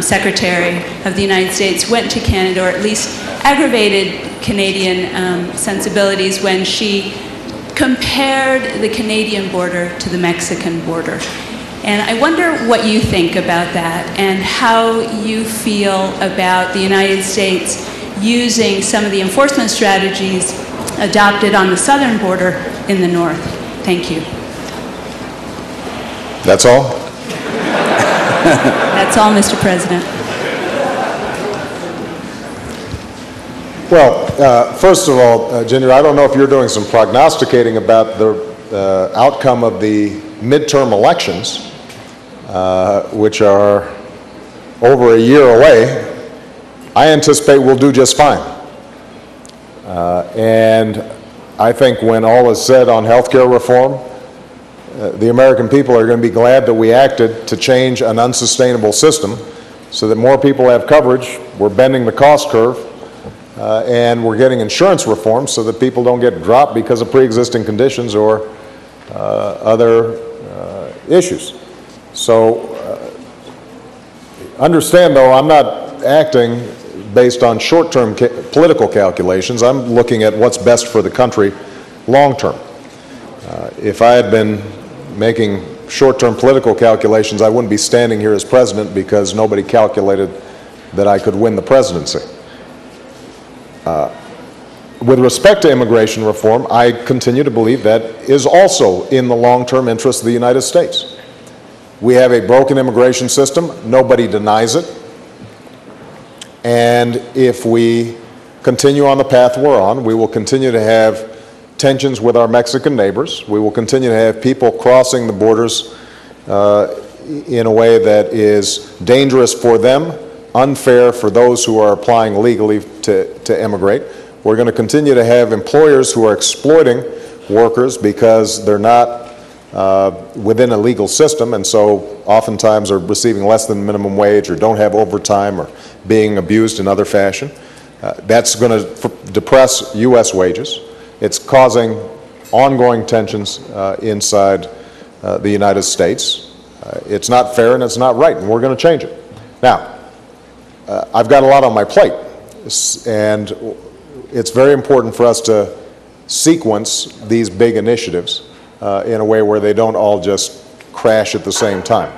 Secretary of the United States went to Canada, or at least aggravated Canadian sensibilities when she compared the Canadian border to the Mexican border. And I wonder what you think about that and how you feel about the United States using some of the enforcement strategies adopted on the southern border in the north. Thank you. That's all? That's all, Mr. President. Well, first of all, Ginger, I don't know if you're doing some prognosticating about the outcome of the midterm elections, which are over a year away. I anticipate we'll do just fine. And I think when all is said on health care reform, the American people are going to be glad that we acted to change an unsustainable system so that more people have coverage. We're bending the cost curve. And we're getting insurance reform so that people don't get dropped because of pre-existing conditions or other issues. So understand, though, I'm not acting based on short-term political calculations. I'm looking at what's best for the country long-term. If I had been making short-term political calculations, I wouldn't be standing here as president because nobody calculated that I could win the presidency. With respect to immigration reform, I continue to believe that is also in the long-term interest of the United States. We have a broken immigration system. Nobody denies it. And if we continue on the path we're on, we will continue to have tensions with our Mexican neighbors. We will continue to have people crossing the borders in a way that is dangerous for them, unfair for those who are applying legally to immigrate. We're going to continue to have employers who are exploiting workers because they're not within a legal system, and so oftentimes are receiving less than minimum wage or don't have overtime or being abused in other fashion. That's going to depress U.S. wages. It's causing ongoing tensions inside the United States. It's not fair and it's not right, and we're going to change it. Now, I've got a lot on my plate, and it's very important for us to sequence these big initiatives in a way where they don't all just crash at the same time.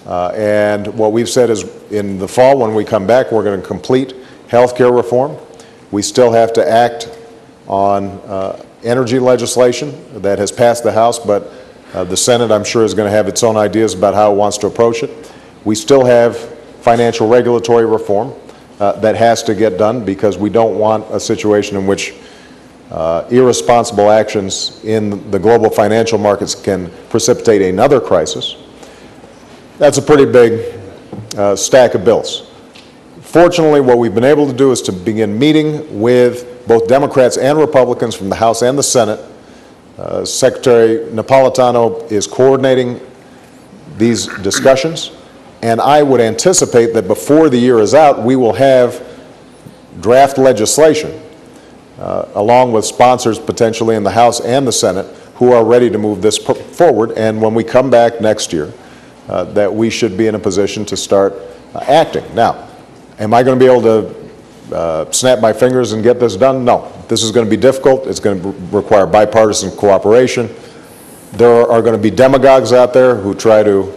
And what we've said is in the fall when we come back, we're going to complete health care reform. We still have to act on energy legislation that has passed the House, but the Senate, I'm sure, is going to have its own ideas about how it wants to approach it. We still have financial regulatory reform that has to get done because we don't want a situation in which irresponsible actions in the global financial markets can precipitate another crisis. That's a pretty big stack of bills. Fortunately, what we've been able to do is to begin meeting with both Democrats and Republicans from the House and the Senate. Secretary Napolitano is coordinating these discussions, and I would anticipate that before the year is out, we will have draft legislation along with sponsors potentially in the House and the Senate who are ready to move this forward, and when we come back next year, that we should be in a position to start acting. Now, am I going to be able to snap my fingers and get this done? No. This is going to be difficult. It's going to require bipartisan cooperation. There are going to be demagogues out there who try to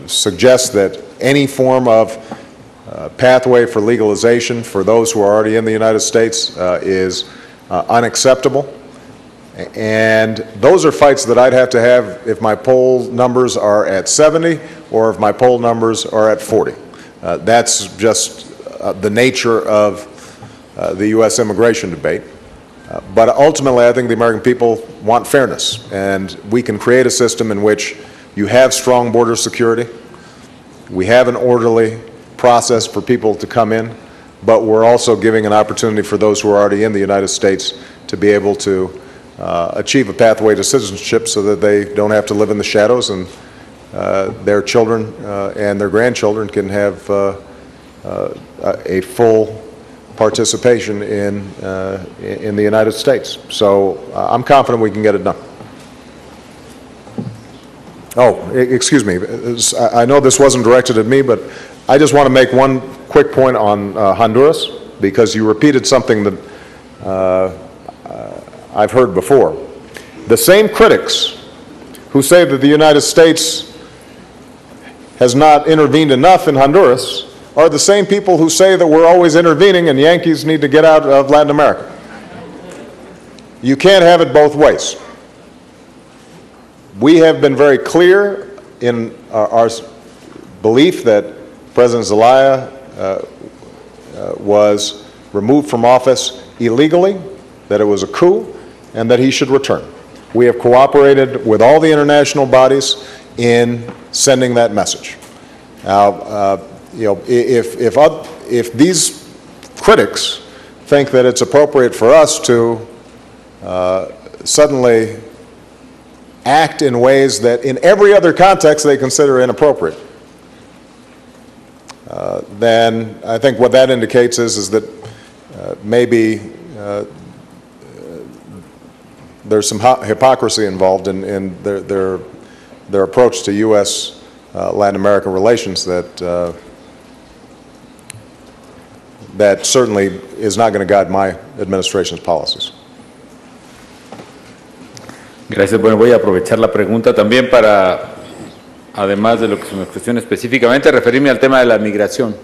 suggest that any form of pathway for legalization for those who are already in the United States is unacceptable. And those are fights that I'd have to have if my poll numbers are at 70 or if my poll numbers are at 40. That's just the nature of the U.S. immigration debate. But ultimately, I think the American people want fairness, and we can create a system in which you have strong border security, we have an orderly process for people to come in, but we're also giving an opportunity for those who are already in the United States to be able to achieve a pathway to citizenship so that they don't have to live in the shadows, and their children and their grandchildren can have a full participation in the United States. So I'm confident we can get it done. Oh, excuse me. I know this wasn't directed at me, but I just want to make one quick point on Honduras, because you repeated something that I've heard before. The same critics who say that the United States has not intervened enough in Honduras are the same people who say that we're always intervening and Yankees need to get out of Latin America. You can't have it both ways. We have been very clear in our belief that President Zelaya was removed from office illegally, that it was a coup, and that he should return. We have cooperated with all the international bodies in sending that message. Now, you know, if these critics think that it's appropriate for us to suddenly act in ways that in every other context they consider inappropriate, then I think what that indicates is that maybe there's some hypocrisy involved in their approach to U.S. Latin American relations that that certainly is not going to guide my administration's policies. Gracias. Bueno, voy a aprovechar la pregunta también para, además de lo que se me cuestiona específicamente, referirme al tema de la migración.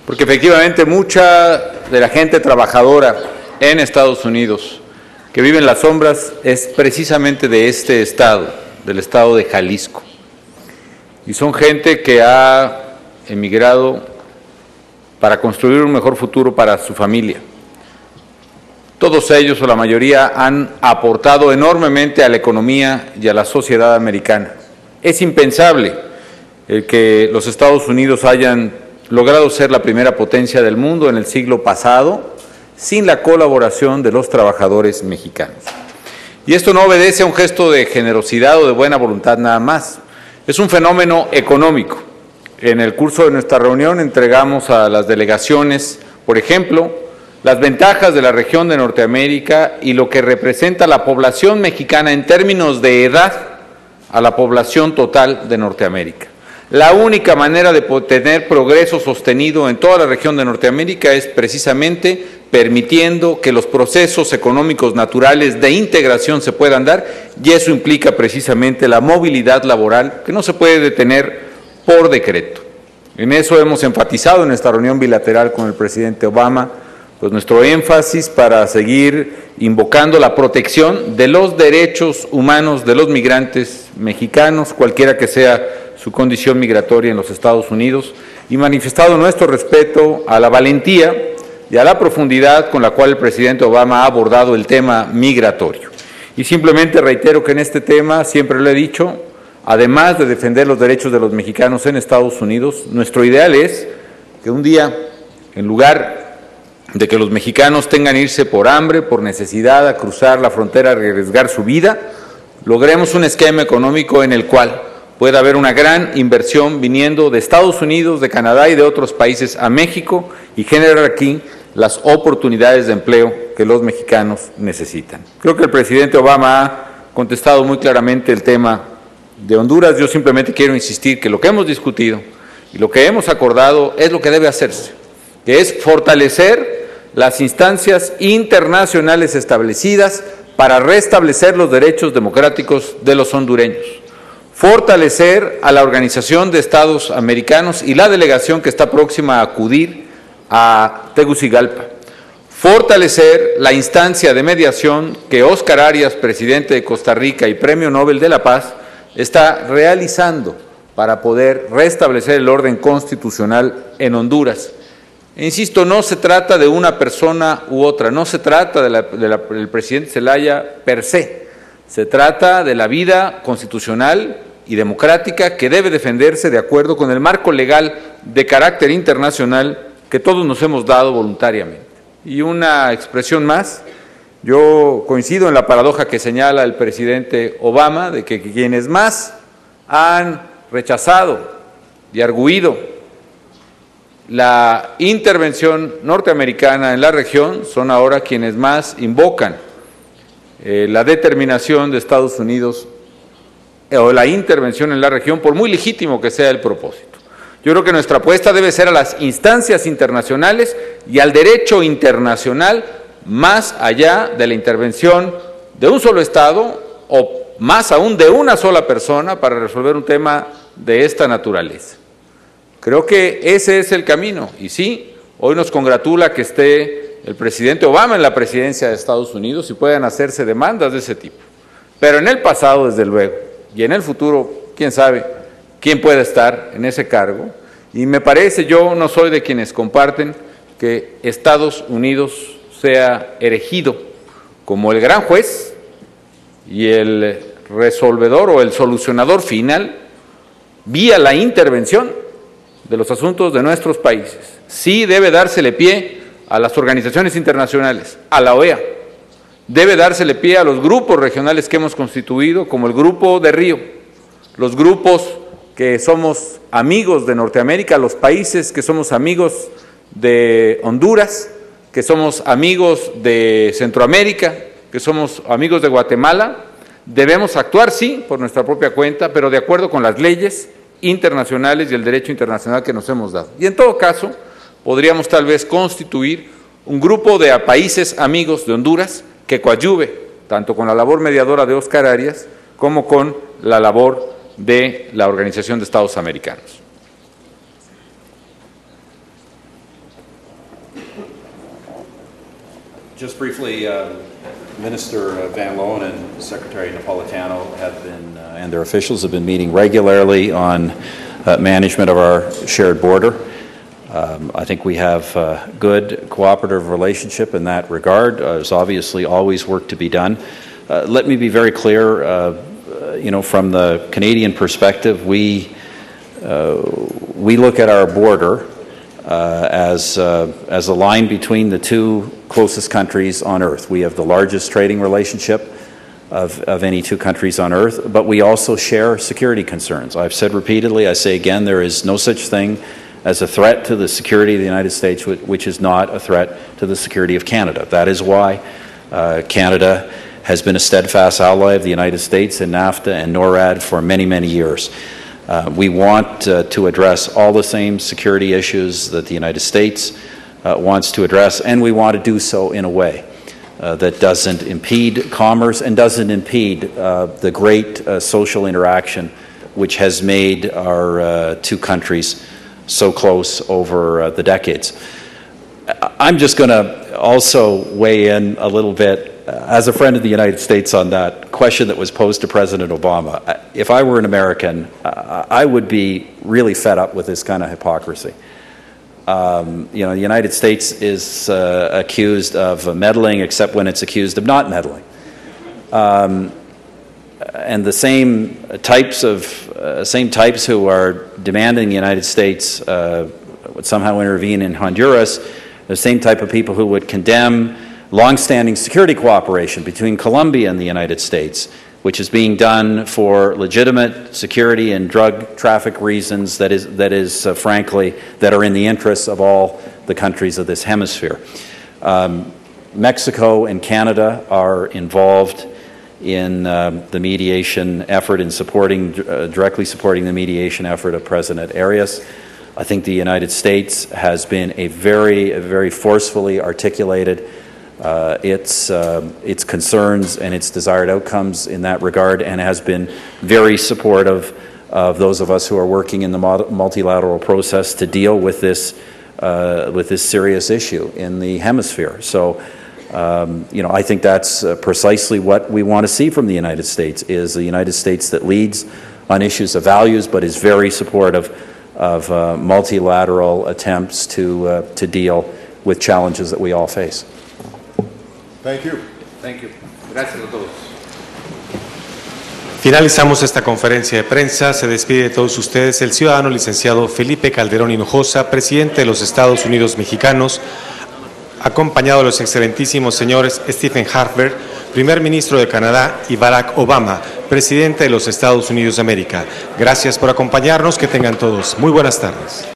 Porque efectivamente mucha de la gente trabajadora en Estados Unidos que vive en las sombras es precisamente de este estado, del estado de Jalisco. Y son gente que ha emigrado para construir un mejor futuro para su familia. Todos ellos, o la mayoría, han aportado enormemente a la economía y a la sociedad americana. Es impensable que los Estados Unidos hayan logrado ser la primera potencia del mundo en el siglo pasado sin la colaboración de los trabajadores mexicanos. Y esto no obedece a un gesto de generosidad o de buena voluntad nada más. Es un fenómeno económico. En el curso de nuestra reunión entregamos a las delegaciones, por ejemplo, las ventajas de la región de Norteamérica y lo que representa la población mexicana en términos de edad a la población total de Norteamérica. La única manera de tener progreso sostenido en toda la región de Norteamérica es precisamente permitiendo que los procesos económicos naturales de integración se puedan dar, y eso implica precisamente la movilidad laboral que no se puede detener por decreto. En eso hemos enfatizado en esta reunión bilateral con el presidente Obama, pues nuestro énfasis para seguir invocando la protección de los derechos humanos de los migrantes mexicanos, cualquiera que sea su condición migratoria en los Estados Unidos, y manifestado nuestro respeto a la valentía y a la profundidad con la cual el presidente Obama ha abordado el tema migratorio. Y simplemente reitero que en este tema, siempre lo he dicho, además de defender los derechos de los mexicanos en Estados Unidos, nuestro ideal es que un día, en lugar de que los mexicanos tengan que irse por hambre, por necesidad, a cruzar la frontera, a arriesgar su vida, logremos un esquema económico en el cual pueda haber una gran inversión viniendo de Estados Unidos, de Canadá y de otros países a México y generar aquí las oportunidades de empleo que los mexicanos necesitan. Creo que el presidente Obama ha contestado muy claramente el tema de Honduras. Yo simplemente quiero insistir que lo que hemos discutido y lo que hemos acordado es lo que debe hacerse, que es fortalecer las instancias internacionales establecidas para restablecer los derechos democráticos de los hondureños, fortalecer a la Organización de Estados Americanos y la delegación que está próxima a acudir a Tegucigalpa, fortalecer la instancia de mediación que Óscar Arias, presidente de Costa Rica y Premio Nobel de la Paz, está realizando para poder restablecer el orden constitucional en Honduras. Insisto, no se trata de una persona u otra, no se trata del presidente Zelaya per se, se trata de la vida constitucional y democrática que debe defenderse de acuerdo con el marco legal de carácter internacional que todos nos hemos dado voluntariamente. Y una expresión más, yo coincido en la paradoja que señala el presidente Obama de que quienes más han rechazado y arguido la intervención norteamericana en la región son ahora quienes más invocan la determinación de Estados Unidos o la intervención en la región, por muy legítimo que sea el propósito. Yo creo que nuestra apuesta debe ser a las instancias internacionales y al derecho internacional, más allá de la intervención de un solo Estado o más aún de una sola persona para resolver un tema de esta naturaleza. Creo que ese es el camino, y sí, hoy nos congratula que esté el presidente Obama en la presidencia de Estados Unidos y puedan hacerse demandas de ese tipo. Pero en el pasado, desde luego, y en el futuro, quién sabe quién puede estar en ese cargo, y me parece, yo no soy de quienes comparten que Estados Unidos sea erigido como el gran juez y el resolvedor o el solucionador final vía la intervención de los asuntos de nuestros países. Sí debe dársele pie a las organizaciones internacionales, a la OEA, debe dársele pie a los grupos regionales que hemos constituido, como el Grupo de Río, los grupos que somos amigos de Norteamérica, los países que somos amigos de Honduras, que somos amigos de Centroamérica, que somos amigos de Guatemala. Debemos actuar, sí, por nuestra propia cuenta, pero de acuerdo con las leyes internacionales y el derecho internacional que nos hemos dado. Y en todo caso, podríamos tal vez constituir un grupo de países amigos de Honduras que coadyuve tanto con la labor mediadora de Óscar Arias como con la labor de la Organización de Estados Americanos. Just briefly, Minister Van Loan and Secretary Napolitano have been, and their officials have been meeting regularly on management of our shared border. I think we have a good cooperative relationship in that regard. There's obviously always work to be done. Let me be very clear, from the Canadian perspective, we look at our border as a line between the two closest countries on Earth. We have the largest trading relationship of any two countries on Earth, but we also share security concerns. I've said repeatedly, I say again, there is no such thing as a threat to the security of the United States which is not a threat to the security of Canada. That is why Canada has been a steadfast ally of the United States in NAFTA and NORAD for many, many years. We want to address all the same security issues that the United States wants to address, and we want to do so in a way that doesn't impede commerce and doesn't impede the great social interaction which has made our two countries so close over the decades. I'm just going to also weigh in a little bit as a friend of the United States on that question that was posed to President Obama. If I were an American, I would be really fed up with this kind of hypocrisy. The United States is accused of meddling except when it's accused of not meddling. And the same types who are demanding the United States would somehow intervene in Honduras, the same type of people who would condemn long-standing security cooperation between Colombia and the United States, which is being done for legitimate security and drug traffic reasons that is frankly, that are in the interests of all the countries of this hemisphere. Mexico and Canada are involved in the mediation effort in directly supporting the mediation effort of President Arias. I think the United States has been a very forcefully articulated its concerns and its desired outcomes in that regard, and has been very supportive of those of us who are working in the multilateral process to deal with this serious issue in the hemisphere. So, I think that's precisely what we want to see from the United States, is the United States that leads on issues of values, but is very supportive of multilateral attempts to deal with challenges that we all face. Thank you. Thank you. Gracias a todos. Finalizamos esta conferencia de prensa. Se despide de todos ustedes el ciudadano licenciado Felipe Calderón Hinojosa, presidente de los Estados Unidos Mexicanos, acompañado de los excelentísimos señores Stephen Harper, primer ministro de Canadá, y Barack Obama, presidente de los Estados Unidos de América. Gracias por acompañarnos. Que tengan todos muy buenas tardes.